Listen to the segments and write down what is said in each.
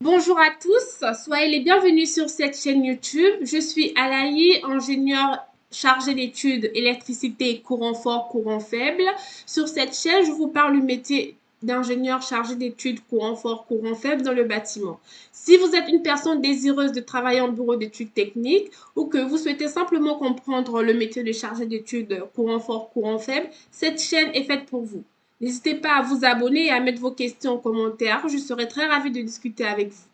Bonjour à tous, soyez les bienvenus sur cette chaîne YouTube. Je suis Alaï, ingénieure chargée d'études électricité, courant fort, courant faible. Sur cette chaîne, je vous parle du métier d'ingénieur chargé d'études courant fort, courant faible dans le bâtiment. Si vous êtes une personne désireuse de travailler en bureau d'études techniques ou que vous souhaitez simplement comprendre le métier de chargé d'études courant fort, courant faible, cette chaîne est faite pour vous. N'hésitez pas à vous abonner et à mettre vos questions en commentaire. Je serai très ravie de discuter avec vous.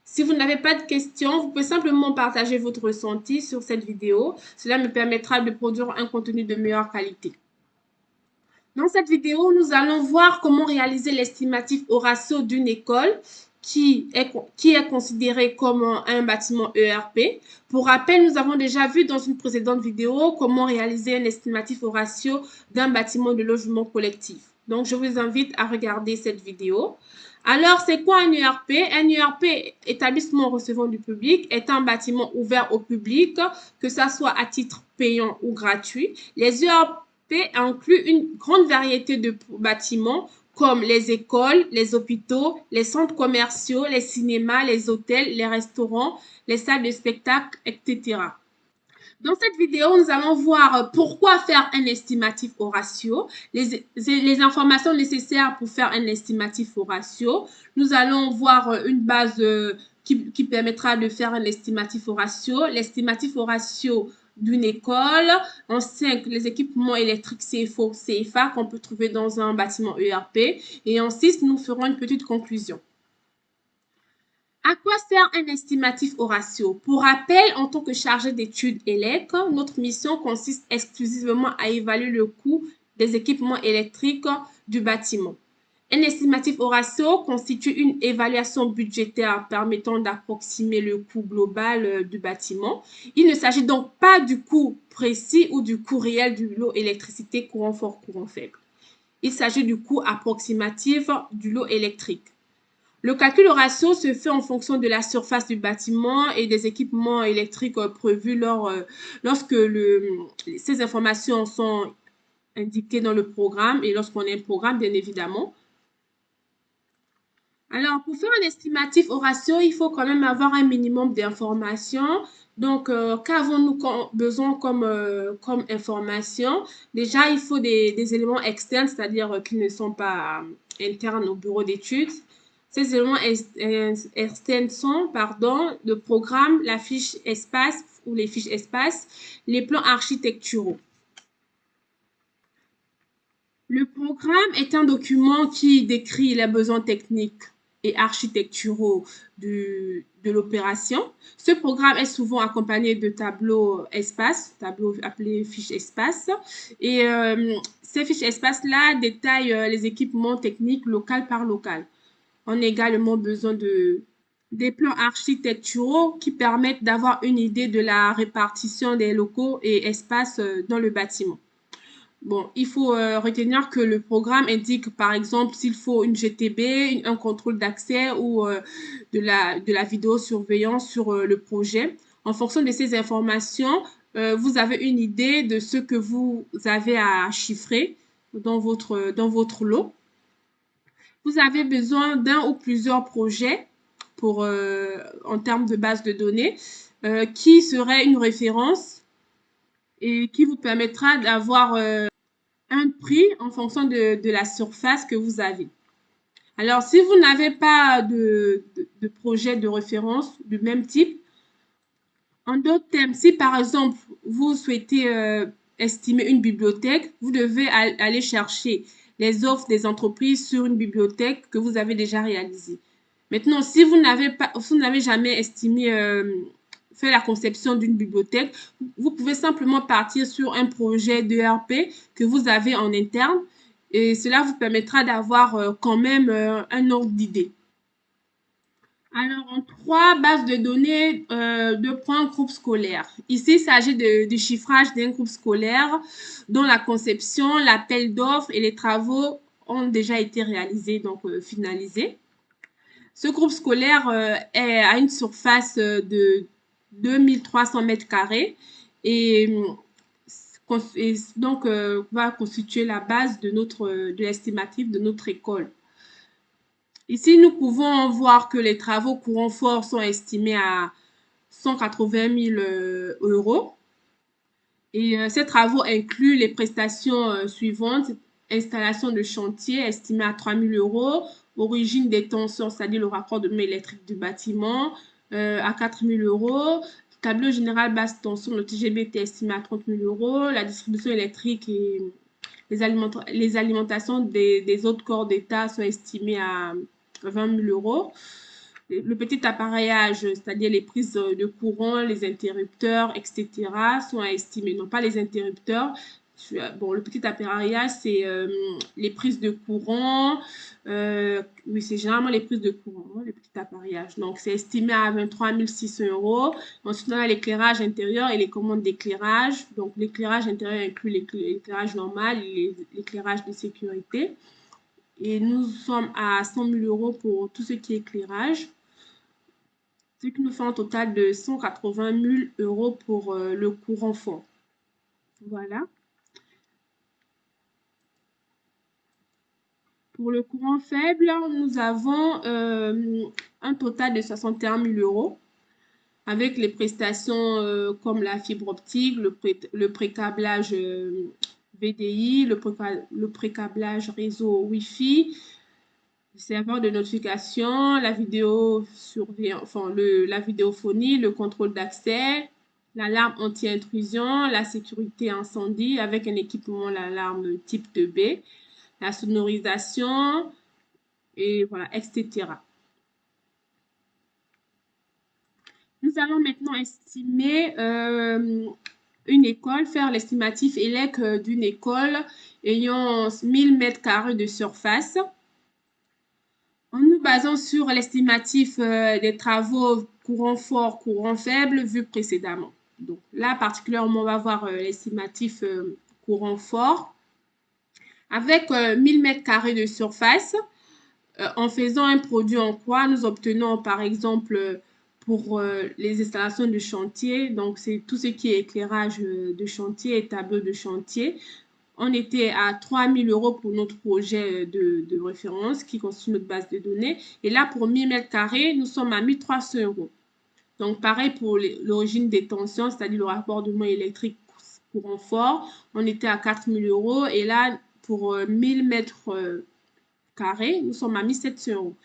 Si vous n'avez pas de questions, vous pouvez simplement partager votre ressenti sur cette vidéo. Cela me permettra de produire un contenu de meilleure qualité. Dans cette vidéo, nous allons voir comment réaliser l'estimatif au ratio d'une école qui est considérée comme un bâtiment ERP. Pour rappel, nous avons déjà vu dans une précédente vidéo comment réaliser un estimatif au ratio d'un bâtiment de logement collectif. Donc, je vous invite à regarder cette vidéo. Alors, c'est quoi un ERP? Un ERP, établissement recevant du public, est un bâtiment ouvert au public, que ça soit à titre payant ou gratuit. Les ERP incluent une grande variété de bâtiments comme les écoles, les hôpitaux, les centres commerciaux, les cinémas, les hôtels, les restaurants, les salles de spectacle, etc. Dans cette vidéo, nous allons voir pourquoi faire un estimatif au ratio, les informations nécessaires pour faire un estimatif au ratio. Nous allons voir une base qui permettra de faire un estimatif au ratio, l'estimatif au ratio d'une école, en 5, les équipements électriques CFO, CFA qu'on peut trouver dans un bâtiment ERP, et en 6, nous ferons une petite conclusion. À quoi sert un estimatif au ratio? Pour rappel, en tant que chargé d'études ELEC, notre mission consiste exclusivement à évaluer le coût des équipements électriques du bâtiment. Un estimatif au ratio constitue une évaluation budgétaire permettant d'approximer le coût global du bâtiment. Il ne s'agit donc pas du coût précis ou du coût réel du lot électricité courant fort, courant faible. Il s'agit du coût approximatif du lot électrique. Le calcul au ratio se fait en fonction de la surface du bâtiment et des équipements électriques prévus lorsque ces informations sont indiquées dans le programme et lorsqu'on a un programme, bien évidemment. Alors, pour faire un estimatif au ratio, il faut quand même avoir un minimum d'informations. Donc, qu'avons-nous besoin comme information? Déjà, il faut des éléments externes, c'est-à-dire qu'ils ne sont pas internes au bureau d'études. Ces éléments externes sont, pardon, le programme, la fiche espace ou les fiches espace, les plans architecturaux. Le programme est un document qui décrit les besoins techniques et architecturaux de l'opération. Ce programme est souvent accompagné de tableaux espace, tableaux appelés fiches espace. Et ces fiches espace-là détaillent les équipements techniques local par local. On a également besoin des plans architecturaux qui permettent d'avoir une idée de la répartition des locaux et espaces dans le bâtiment. Bon, il faut retenir que le programme indique, par exemple, s'il faut une GTB, un contrôle d'accès ou de la vidéosurveillance sur le projet. En fonction de ces informations, vous avez une idée de ce que vous avez à chiffrer dans votre lot. Vous avez besoin d'un ou plusieurs projets pour, en termes de base de données qui serait une référence et qui vous permettra d'avoir un prix en fonction de la surface que vous avez. Alors, si vous n'avez pas de projet de référence du même type, en d'autres termes, si par exemple, vous souhaitez estimer une bibliothèque, vous devez aller chercher les offres des entreprises sur une bibliothèque que vous avez déjà réalisée. Maintenant, si vous n'avez jamais estimé fait la conception d'une bibliothèque, vous pouvez simplement partir sur un projet d'ERP que vous avez en interne et cela vous permettra d'avoir quand même un ordre d'idée. Alors, en 3 bases de données de points groupe scolaire. Ici, il s'agit du chiffrage d'un groupe scolaire dont la conception, l'appel d'offres et les travaux ont déjà été réalisés, donc finalisés. Ce groupe scolaire a une surface de 2300 mètres carrés et, donc va constituer la base de l'estimatif de notre école. Ici, nous pouvons voir que les travaux courants forts sont estimés à 180 000 euros. Et ces travaux incluent les prestations suivantes. Installation de chantier estimée à 3 000 euros. Origine des tenseurs, c'est-à-dire le raccordement électrique du bâtiment, à 4 000 euros. Tableau général basse tension, le TGBT estimé à 30 000 euros. La distribution électrique et les alimentations des autres corps d'État sont estimées à 20 000 euros. Le petit appareillage, c'est-à-dire les prises de courant, les interrupteurs, etc., sont estimés, non pas les interrupteurs. Bon, le petit appareillage, c'est les prises de courant. Oui, c'est généralement les prises de courant, hein, le petit appareillage. Donc, c'est estimé à 23 600 euros. Ensuite, on a l'éclairage intérieur et les commandes d'éclairage. Donc, l'éclairage intérieur inclut l'éclairage normal et l'éclairage de sécurité. Et nous sommes à 100 000 euros pour tout ce qui est éclairage. Ce qui nous fait un total de 180 000 euros pour le courant fort. Voilà. Pour le courant faible, nous avons un total de 61 000 euros avec les prestations comme la fibre optique, le précablage VDI, le précablage réseau Wi-Fi, le serveur de notification, la vidéo la vidéophonie, le contrôle d'accès, l'alarme anti-intrusion, la sécurité incendie avec un équipement l'alarme type 2B, la sonorisation et voilà, etc. Nous allons maintenant estimer une école, faire l'estimatif ELEC d'une école ayant 1000 m² de surface. En nous basant sur l'estimatif des travaux courant fort, courant faible vu précédemment. Donc là, particulièrement, on va voir l'estimatif courant fort. Avec 1000 m² de surface, en faisant un produit en croix, nous obtenons par exemple pour les installations de chantier, donc c'est tout ce qui est éclairage de chantier et tableau de chantier. On était à 3 000 euros pour notre projet de référence qui constitue notre base de données. Et là, pour 1000 m², nous sommes à 1 300 euros. Donc, pareil pour l'origine des tensions, c'est-à-dire le raccordement électrique courant fort, on était à 4 000 euros. Et là, pour 1000 m², nous sommes à 1 700 euros.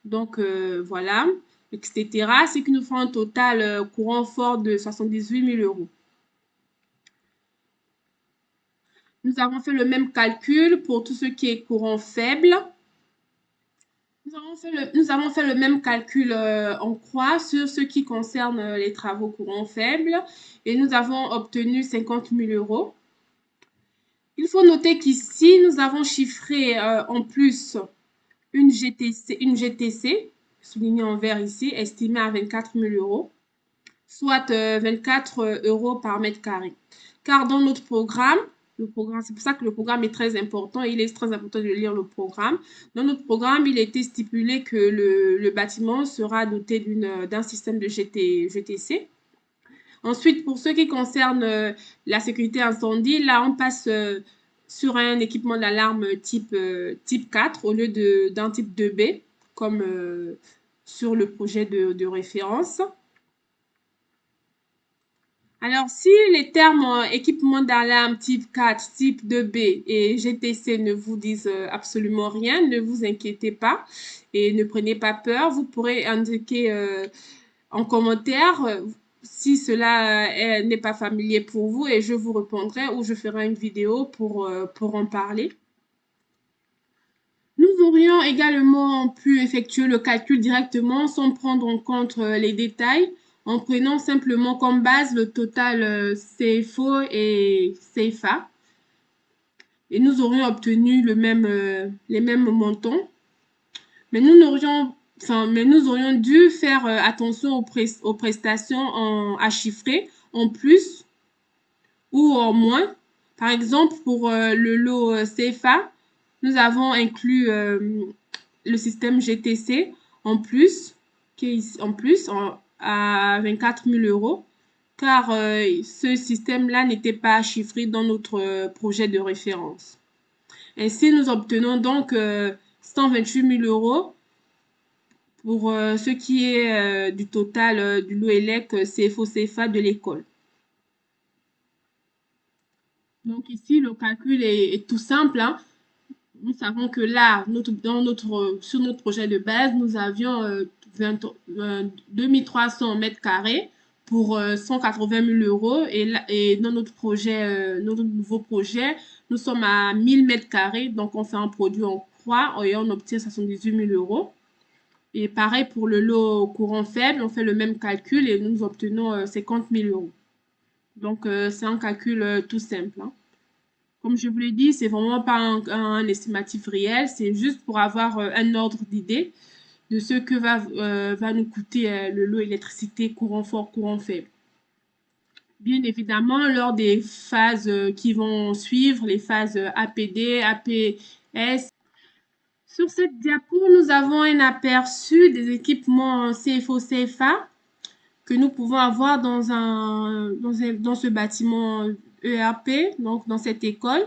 Donc, voilà, etc. Ce qui nous fait un total courant fort de 78 000 euros. Nous avons fait le même calcul pour tout ce qui est courant faible. Nous avons fait le même calcul en croix sur ce qui concerne les travaux courant faible et nous avons obtenu 50 000 euros. Il faut noter qu'ici, nous avons chiffré en plus une GTC, soulignée en vert ici, estimée à 24 000 euros, soit 24 euros par mètre carré. Car dans notre programme, c'est pour ça que le programme est très important et il est très important de lire le programme. Dans notre programme, il était stipulé que le bâtiment sera doté d'un système de GTC. Ensuite, pour ce qui concerne la sécurité incendie, là, on passe sur un équipement d'alarme type 4 au lieu d'un type 2B, comme sur le projet de référence. Alors, si les termes équipement d'alarme type 4, type 2B et GTC ne vous disent absolument rien, ne vous inquiétez pas et ne prenez pas peur. Vous pourrez indiquer en commentaire si cela n'est pas familier pour vous et je vous répondrai ou je ferai une vidéo pour en parler. Nous aurions également pu effectuer le calcul directement sans prendre en compte les détails en prenant simplement comme base le total CFO et CFA. Et nous aurions obtenu les mêmes montants. Mais nous aurions dû faire attention aux prestations à chiffrer en plus ou en moins. Par exemple, pour le lot CFA, nous avons inclus le système GTC en plus, à 24 000 euros, car ce système-là n'était pas chiffré dans notre projet de référence. Ainsi, nous obtenons donc 128 000 euros pour ce qui est du total du lot élec CFO CFA de l'école. Donc ici, le calcul est tout simple, hein. Nous savons que là, sur notre projet de base, nous avions 2300 mètres carrés pour 180 000 euros. Et dans notre nouveau projet, nous sommes à 1000 mètres carrés. Donc, on fait un produit en croix et on obtient 78 000 euros. Et pareil pour le lot courant faible, on fait le même calcul et nous obtenons 50 000 euros. Donc, c'est un calcul tout simple, hein. Comme je vous l'ai dit, c'est vraiment pas un estimatif réel, c'est juste pour avoir un ordre d'idée de ce que va nous coûter le lot électricité courant fort, courant faible. Bien évidemment, lors des phases qui vont suivre, les phases APD, APS, sur cette diapo, nous avons un aperçu des équipements CFO-CFA que nous pouvons avoir dans ce bâtiment ERP, donc dans cette école.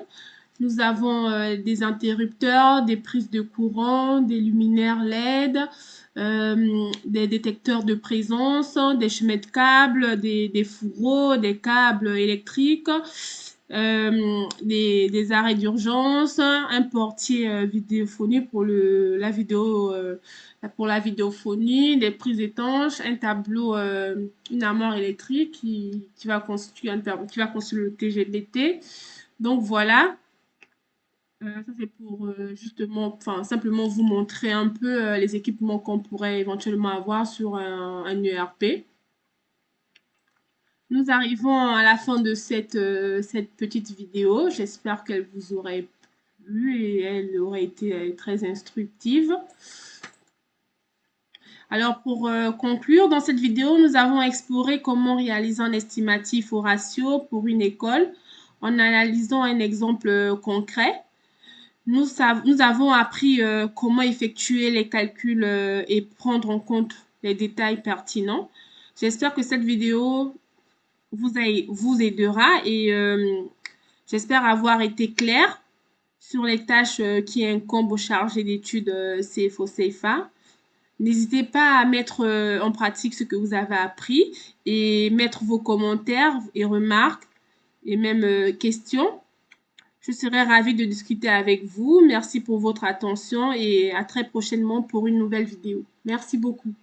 Nous avons des interrupteurs, des prises de courant, des luminaires LED, des détecteurs de présence, des chemins de câbles, des fourreaux, des câbles électriques, des arrêts d'urgence, un portier vidéophonie pour la vidéophonie, des prises étanches, un tableau, une armoire électrique qui va constituer le TGBT. Donc voilà. Ça, c'est pour justement, enfin, simplement vous montrer un peu les équipements qu'on pourrait éventuellement avoir sur un ERP. Nous arrivons à la fin de cette petite vidéo. J'espère qu'elle vous aurait plu et elle aurait été très instructive. Alors, pour conclure, dans cette vidéo, nous avons exploré comment réaliser un estimatif au ratio pour une école en analysant un exemple concret. Nous avons appris comment effectuer les calculs et prendre en compte les détails pertinents. J'espère que cette vidéo vous aidera et j'espère avoir été claire sur les tâches qui incombent aux chargés d'études CFO-CFA. N'hésitez pas à mettre en pratique ce que vous avez appris et mettre vos commentaires et remarques et même questions. Je serai ravie de discuter avec vous. Merci pour votre attention et à très prochainement pour une nouvelle vidéo. Merci beaucoup.